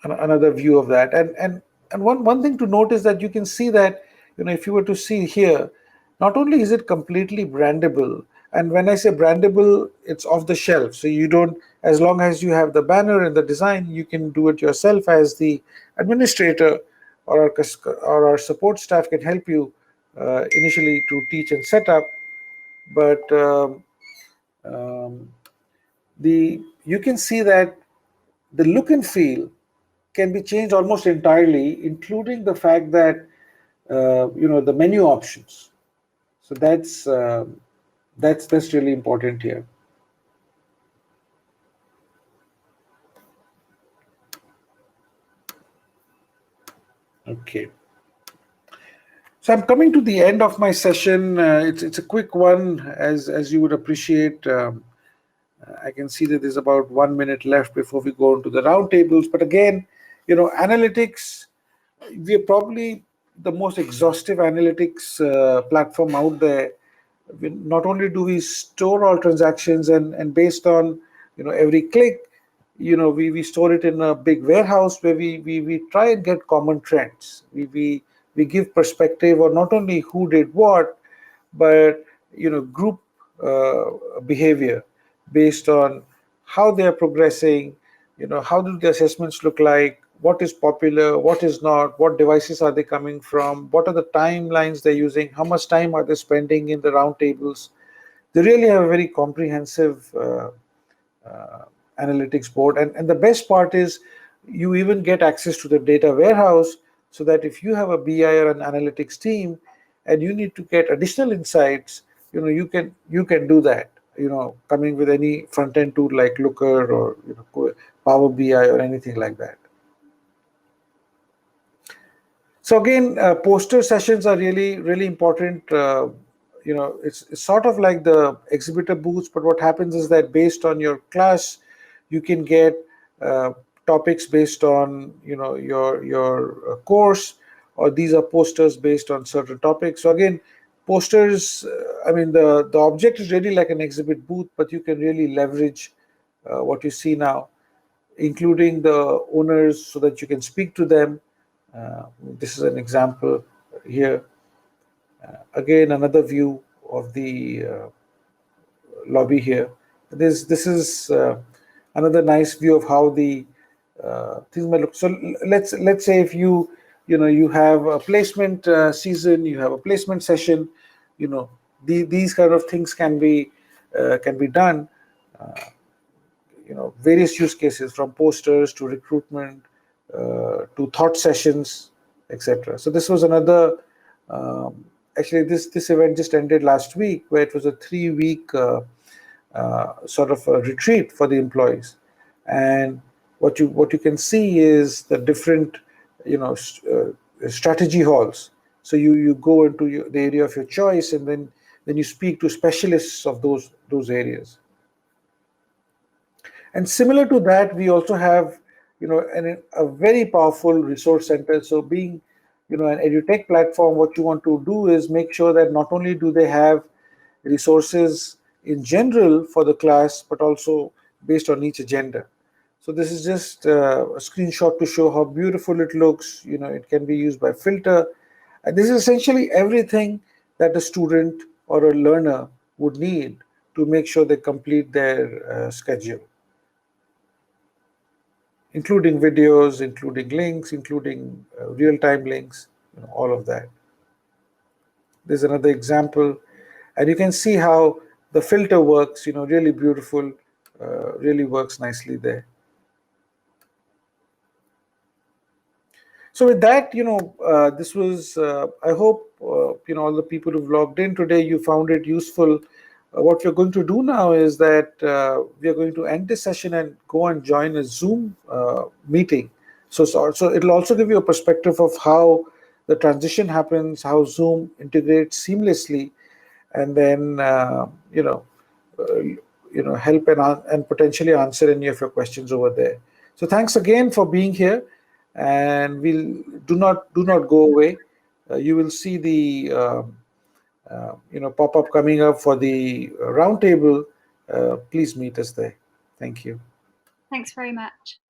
Another view of that, and one thing to note is that you can see that if you were to see here, not only is it completely brandable, And when I say brandable, it's off the shelf. So you don't, as long as you have the banner and the design, you can do it yourself as the administrator, or our support staff can help you initially to teach and set up. But you can see that the look and feel can be changed almost entirely, including the fact that the menu options. So that's really important here. Okay. So I'm coming to the end of my session. It's a quick one, as you would appreciate. I can see that there's about 1 minute left before we go into the roundtables. But again, analytics, we are probably the most exhaustive analytics platform out there. Not only do we store all transactions, and based on every click, we store it in a big warehouse where we try and get common trends. We give perspective on not only who did what, but group behavior based on how they are progressing. How do the assessments look like, what is popular, what is not, what devices are they coming from, what are the timelines they're using, how much time are they spending in the roundtables. They really have a very comprehensive analytics board. And the best part is you even get access to the data warehouse, so that if you have a BI or an analytics team and you need to get additional insights, you can do that, coming with any front end tool like Looker or Power BI or anything like that. So again, poster sessions are really, really important. It's sort of like the exhibitor booths, but what happens is that based on your class, you can get topics based on your course, or these are posters based on certain topics. So again, posters, I mean, the object is really like an exhibit booth, but you can really leverage what you see now, including the owners, so that you can speak to them. This is an example here. Again, another view of the lobby here. This is another nice view of how the things might look. So let's say if you have a placement season, you have a placement session, these kind of things can be done. Various use cases, from posters to recruitment to thought sessions, etc. So this was another. Actually, this event just ended last week, where it was a 3-week sort of a retreat for the employees. And what you can see is the different strategy halls. So you go into the area of your choice, and then you speak to specialists of those areas. And similar to that, we also have a very powerful resource center. So being an edutech platform, what you want to do is make sure that not only do they have resources in general for the class, but also based on each agenda. So this is just a screenshot to show how beautiful it looks. It can be used by filter. And this is essentially everything that a student or a learner would need to make sure they complete their schedule, including videos, including links, including real-time links, all of that. There's another example, and you can see how the filter works, really beautiful, really works nicely there. So with that, this was, I hope, all the people who've logged in today, you found it useful. What we're going to do now is that we are going to end this session and go and join a Zoom meeting. So it'll also give you a perspective of how the transition happens, how Zoom integrates seamlessly, and then help and potentially answer any of your questions over there. So thanks again for being here, and we'll do not go away. You will see the pop-up coming up for the roundtable. Please meet us there. Thank you. Thanks very much.